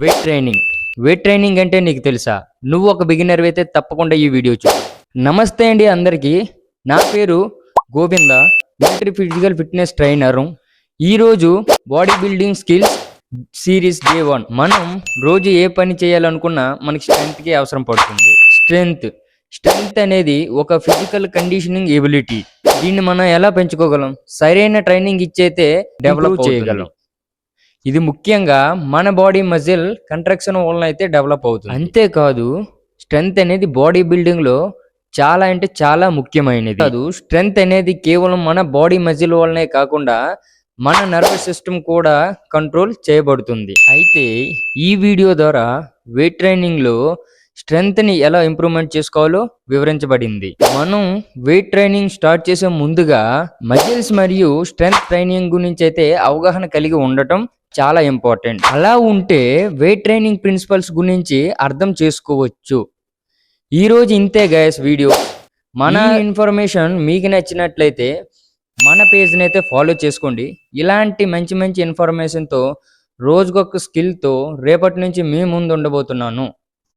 Weight training అంటే నీకు తెలుసా? నువ్వు ఒక బిగినర్ అయితే తప్పకుండా ఈ వీడియో చూడు. నమస్తే అండి అందరికీ. నా పేరు Govinda, military physical fitness trainer. ఈరోజు body building skills series day 1. మనం రోజు ఏ పని చేయాలనుకున్నా మనకి స్ట్రెంగ్త్కి అవసరం పడుతుంది. స్ట్రెంగ్త్ అనేది ఒక ఫిజికల్ కండిషనింగ్ ఎబిలిటీ. దీన్ని మనం ఎలా పెంచుకోగలం? సరైన ట్రైనింగ్ ఇచ్చైతే డెవలప్ చేయగలం. ఇది ముఖ్యంగా మన బాడీ మజిల్ కంట్రాక్షన్ వలన అయితే డెవలప్ అవుతుంది. అంతేకాదు స్ట్రెంగ్త్ అనేది బాడీ బిల్డింగ్ లో చాలా అంటే చాలా ముఖ్యమైనది. కాదు, స్ట్రెంగ్త్ అనేది కేవలం మన బాడీ మజిల్ వల్లనే కాకుండా మన నర్వస్ సిస్టమ్ కూడా కంట్రోల్ చేయబడుతుంది. అయితే ఈ వీడియో ద్వారా వెయిట్ ట్రైనింగ్ లో స్ట్రెంగ్త్ ని ఎలా ఇంప్రూవ్మెంట్ చేసుకోవాలో వివరించబడింది. మనం వెయిట్ ట్రైనింగ్ స్టార్ట్ చేసే ముందుగా మజిల్స్ మరియు స్ట్రెంగ్త్ ట్రైనింగ్ గురించి అయితే అవగాహన కలిగి ఉండటం చాలా ఇంపార్టెంట్. అలా ఉంటే వెయిట్ ట్రైనింగ్ ప్రిన్సిపల్స్ గురించి అర్థం చేసుకోవచ్చు. ఈరోజు ఇంతే గైస్ వీడియో. మన ఇన్ఫర్మేషన్ మీకు నచ్చినట్లయితే మన పేజ్ని అయితే ఫాలో చేసుకోండి. ఇలాంటి మంచి ఇన్ఫర్మేషన్తో రోజుకొక స్కిల్తో రేపటి నుంచి మీ ముందు ఉండబోతున్నాను.